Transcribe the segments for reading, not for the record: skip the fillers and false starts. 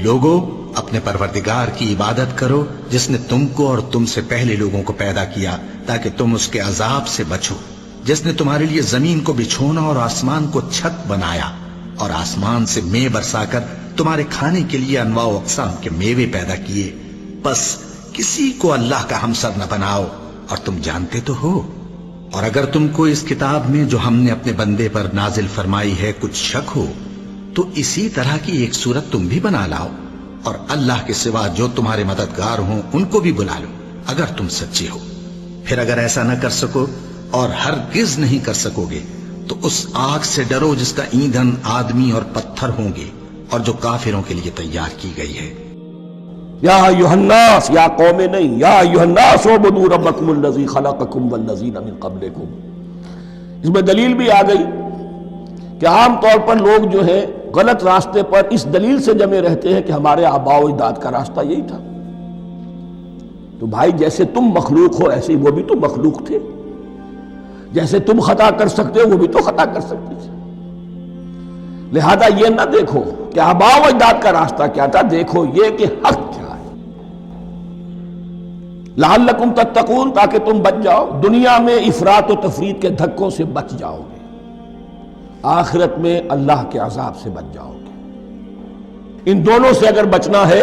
لوگو اپنے پروردگار کی عبادت کرو جس نے تم کو اور تم سے پہلے لوگوں کو پیدا کیا تاکہ تم اس کے عذاب سے بچو، جس نے تمہارے لیے زمین کو بچھونا اور آسمان کو چھت بنایا اور آسمان سے مے برسا کر تمہارے کھانے کے لیے انواع و اقسام کے میوے پیدا کیے، بس کسی کو اللہ کا ہمسر نہ بناؤ اور تم جانتے تو ہو۔ اور اگر تم کو اس کتاب میں جو ہم نے اپنے بندے پر نازل فرمائی ہے کچھ شک ہو تو اسی طرح کی ایک صورت تم بھی بنا لاؤ، اور اللہ کے سوا جو تمہارے مددگار ہوں ان کو بھی بلا لو اگر تم سچے ہو۔ پھر اگر ایسا نہ کر سکو اور ہرگز نہیں کر سکو گے تو اس آگ سے ڈرو جس کا ایندھن آدمی اور پتھر ہوں گے اور جو کافروں کے لیے تیار کی گئی ہے۔ یا ایھا الناس، یا قوم نہیں، یا ایھا الناس اعبدوا ربکم الذی خلقکم والذین من قبلکم۔ اس میں دلیل بھی آ گئی کہ عام طور پر لوگ جو ہے غلط راستے پر اس دلیل سے جمے رہتے ہیں کہ ہمارے آباء و اجداد کا راستہ یہی تھا۔ تو بھائی جیسے تم مخلوق ہو ایسے ہی وہ بھی تو مخلوق تھے، جیسے تم خطا کر سکتے ہو وہ بھی تو خطا کر سکتے تھے۔ لہذا یہ نہ دیکھو کہ آباء و اجداد کا راستہ کیا تھا، دیکھو یہ کہ حق کیا ہے۔ لعلکم تتقون، تاکہ تم بچ جاؤ، دنیا میں افراط و تفریط کے دھکوں سے بچ جاؤ گے، آخرت میں اللہ کے عذاب سے بچ جاؤ گے۔ ان دونوں سے اگر بچنا ہے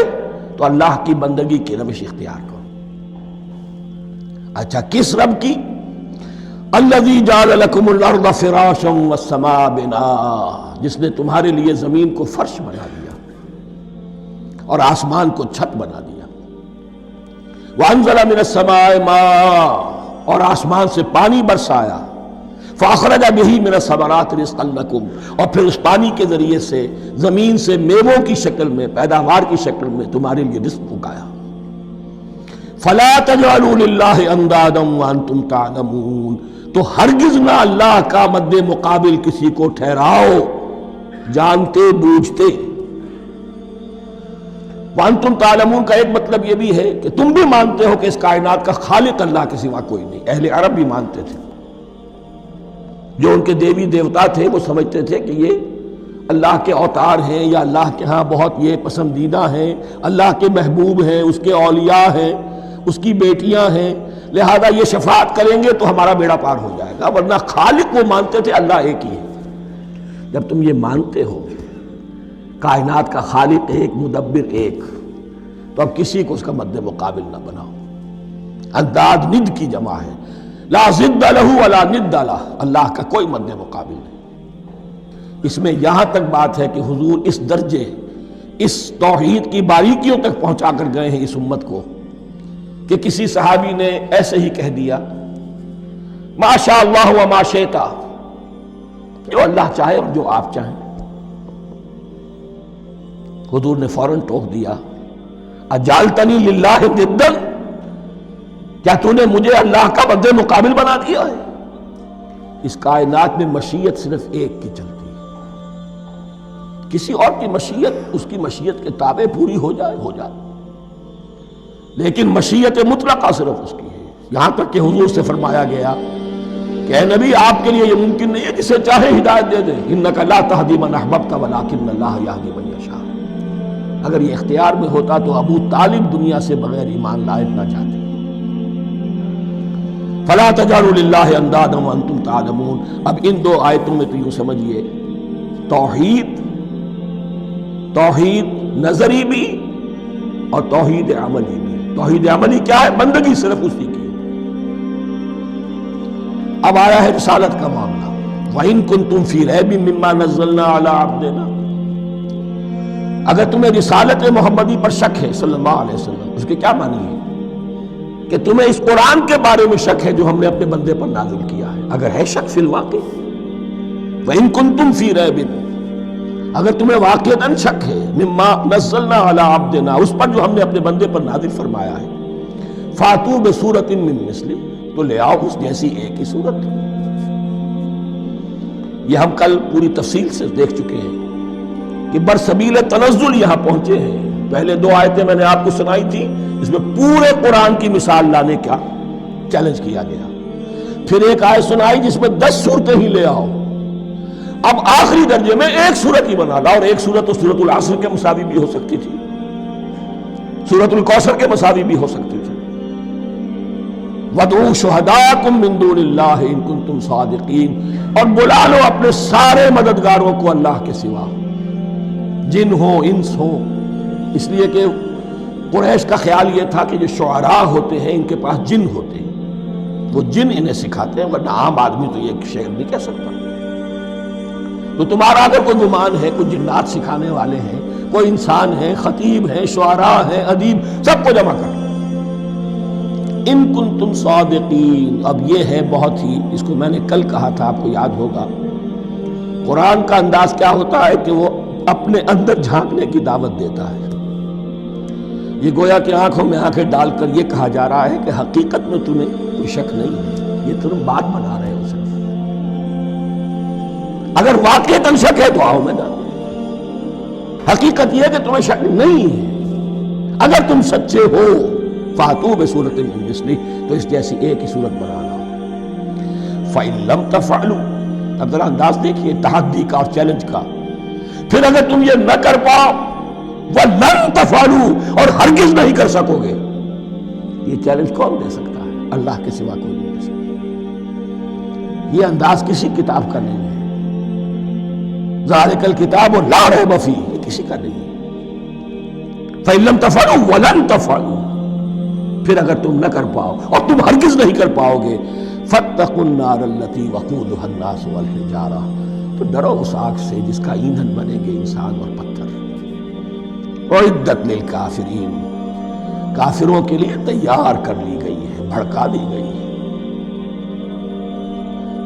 تو اللہ کی بندگی کی روش اختیار کرو۔ اچھا کس رب کی؟ الذی جعل لکم الارض فراشا والسماء بناء، جس نے تمہارے لیے زمین کو فرش بنا دیا اور آسمان کو چھت بنا دیا۔ وانزل من السماء ماء، اور آسمان سے پانی برسایا۔ فاخرج بہ من الثمرات رزقا لکم، اور پھر اس پانی کے ذریعے سے زمین سے میووں کی شکل میں، پیداوار کی شکل میں تمہارے لیے رزق اگایا۔ فلا تجعلوا للہ اندادا وانتم تعلمون، تو ہرگز نہ اللہ کا مد مقابل کسی کو ٹھہراؤ جانتے بوجھتے۔ وانتم تعلمون کا ایک مطلب یہ بھی ہے کہ تم بھی مانتے ہو کہ اس کائنات کا خالق اللہ کے سوا کوئی نہیں۔ اہل عرب بھی مانتے تھے، جو ان کے دیوی دیوتا تھے وہ سمجھتے تھے کہ یہ اللہ کے اوتار ہیں یا اللہ کے ہاں بہت یہ پسندیدہ ہیں، اللہ کے محبوب ہیں، اس کے اولیاء ہیں، اس کی بیٹیاں ہیں، لہذا یہ شفاعت کریں گے تو ہمارا بیڑا پار ہو جائے گا۔ ورنہ خالق وہ مانتے تھے اللہ ایک ہی ہے۔ جب تم یہ مانتے ہو کائنات کا خالق ایک، مدبر ایک، تو اب کسی کو اس کا مد مقابل نہ بناؤ۔ انداد ند کی جمع ہے، لا ضد لہ ولا ند لہ، اللہ کا کوئی مد مقابل نہیں۔ اس میں یہاں تک بات ہے کہ حضور اس درجے، اس توحید کی باریکیوں تک پہنچا کر گئے ہیں اس امت کو کہ کسی صحابی نے ایسے ہی کہہ دیا ما شاء اللہ و ما شئت، جو اللہ چاہے اور جو آپ چاہیں۔ حضور نے فوراً ٹوک دیا اجعلتنی للہ ندا، کیا تو نے مجھے اللہ کا مد مقابل بنا دیا ہے؟ اس کائنات میں مشیت صرف ایک کی چلتی ہے، کسی اور کی مشیت اس کی مشیت کے تابع پوری ہو جائے ہو جائے، لیکن مشیت مطلقہ صرف اس کی ہے۔ یہاں تک کہ حضور سے فرمایا گیا کہ اے نبی آپ کے لیے یہ ممکن نہیں ہے جسے چاہے ہدایت دے دے، انک لا تہدی من احببت ولکن اللہ یہدی من یشاء۔ اگر یہ اختیار میں ہوتا تو ابو طالب دنیا سے بغیر ایمان لائق نہ جاتے۔ فلا تجعلوا للہ اندادا وانتم تعلمون۔ اب ان دو آیتوں میں تو یوں سمجھیے توحید نظری بھی اور توحید عملی بھی۔ توحید عملی کیا ہے؟ بندگی صرف اسی کی۔ اب آیا ہے رسالت کا معاملہ، وَإِن كُنتُمْ فِي رَيْبٍ مِّمَّا نَزَّلْنَا عَلَىٰ عَبْدِنَا، اگر تمہیں رسالت محمدی پر شک ہے صلی اللہ علیہ وسلم، اس کے کیا معنی ہے؟ کہ تمہیں اس قرآن کے بارے میں شک ہے جو ہم نے اپنے بندے پر نازل کیا ہے۔ اگر ہے شک فی الواقع، وَإِن كُنتُمْ فِي رَيْبٍ، اگر تمہیں واقعتاً شک ہے مما نزلنا علی عبدنا، اس پر جو ہم نے اپنے بندے پر نازل فرمایا ہے، فاتو بسورۃ من مثلہ، تو لے آؤ اس جیسی ایک ہی صورت۔ یہ ہم کل پوری تفصیل سے دیکھ چکے ہیں کہ برسبیل تنزل یہاں پہنچے ہیں۔ پہلے دو آیتیں میں نے آپ کو سنائی تھی، اس میں پورے قرآن کی مثال لانے کا چیلنج کیا گیا۔ پھر ایک آیت سنائی جس میں 10 صورتیں ہی لے آؤ۔ اب آخری درجے میں ایک صورت ہی بنا لا، اور ایک صورت تو سورۃ العصر کے مساوی بھی ہو سکتی تھی۔ سورۃ الکوثر کے مساوی بھی ہو سکتی تھی۔ وَادْعُوا شُهَدَاءَكُم مِّن دُونِ اللَّهِ إِن كُنتُمْ صَادِقِينَ، اور بلا لو اپنے سارے مددگاروں کو اللہ کے سوا، جن ہو انس ہو۔ اس لیے کہ قریش کا خیال یہ تھا کہ جو شعراء ہوتے ہیں ان کے پاس جن ہوتے ہیں، وہ جن انہیں سکھاتے ہیں، ورنہ عام آدمی تو یہ شعر نہیں کہہ سکتا۔ تو تمہارا اگر کوئی گمان ہے کوئی جنات سکھانے والے ہیں، کوئی انسان ہے، خطیب ہیں، شعراء ہیں، ادیب، سب کو جمع کر، ان کنتم صادقین۔ اب یہ ہے بہت ہی، اس کو میں نے کل کہا تھا، آپ کو یاد ہوگا، قرآن کا انداز کیا ہوتا ہے کہ وہ اپنے اندر جھانکنے کی دعوت دیتا ہے۔ یہ گویا کہ آنکھوں میں آنکھیں ڈال کر یہ کہا جا رہا ہے کہ حقیقت میں تمہیں کوئی شک نہیں ہے، یہ تم بات بنا رہے ہو صرف، اگر واقعتاً شک ہے تو آؤ میدان۔ حقیقت یہ ہے کہ تمہیں شک نہیں ہے، اگر تم سچے ہو فاتو بسورۃ من مثلہ، تو اس جیسی ایک ہی صورت بنا لاؤ۔ فإن لم تفعلوا، اب ذرا انداز دیکھیے تحدی کا اور چیلنج کا، پھر اگر تم یہ نہ کر پاؤ، وَلَن تَفْعَلُوا، اور ہرگز نہیں کر سکو گے، یہ چیلنج کون دے سکتا ہے؟ اللہ کے سوا کوئی نہیں دے سکتا۔ یہ انداز کسی کتاب کا نہیں ہے، ذَلِكَ الْكِتَابُ لَا رَيْبَ فِيهِ، یہ کسی کا نہیں ہے۔ فَإِن لَمْ تَفْعَلُوا وَلَن تَفْعَلُوا، پھر اگر تم نہ کر پاؤ اور تم ہرگز نہیں کر پاؤ گے، فَاتَّقُوا النَّارَ الَّتِي وَقُودُهَا النَّاسُ وَالْحِجَارَةُ، تو ڈرو اس آگ سے جس کا ایندھن بنے گے انسان اور پتھر۔ اعدت للکافرین، کافروں کے لیے تیار کر لی گئی ہے، بھڑکا دی گئی ہے۔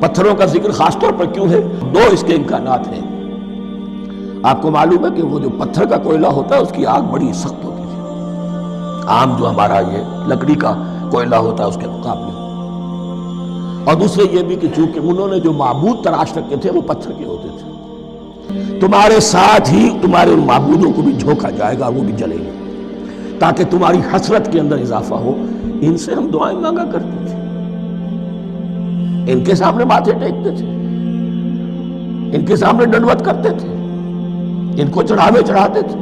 پتھروں کا ذکر خاص طور پر کیوں ہے؟ دو اس کے امکانات ہیں۔ آپ کو معلوم ہے کہ وہ جو پتھر کا کوئلہ ہوتا ہے اس کی آگ بڑی سخت ہوتی ہے، عام جو ہمارا یہ لکڑی کا کوئلہ ہوتا ہے اس کے مقابلے، اور دوسرے یہ بھی کہ چونکہ انہوں نے جو معبود تراش رکھے تھے وہ پتھر کے ہوتے تھے، تمہارے ساتھ ہی تمہارے ان معبودوں کو بھی جھونکا جائے گا، وہ بھی جلیں گے، تاکہ تمہاری حسرت کے اندر اضافہ ہو۔ ان سے ہم دعائیں مانگا کرتے تھے، ان کے سامنے ماتھے ٹیکتے تھے، ان کے سامنے ڈنڈوت کرتے تھے، ان کو چڑھاوے چڑھاتے تھے۔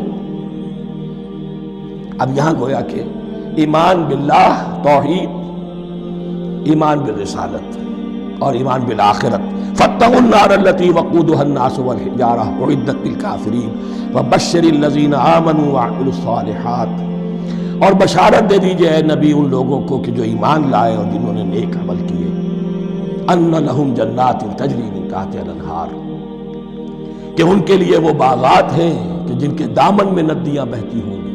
اب یہاں گویا کہ ایمان باللہ، توحید، ایمان بالرسالت اور ایمان بالآخرت، فاتقوا النار التي وقودها الناس والحجارة اعدت للكافرين وبشر الذين آمنوا وعملوا الصالحات، اور بشارت دے دیجئے اے نبی ان لوگوں کو کہ جو ایمان لائے اور جنہوں نے نیک عمل کیے، ان لهم جنات تجری من تحتها الانہار، کہ ان کے لیے وہ باغات ہیں کہ جن کے دامن میں ندیاں بہتی ہوں گی،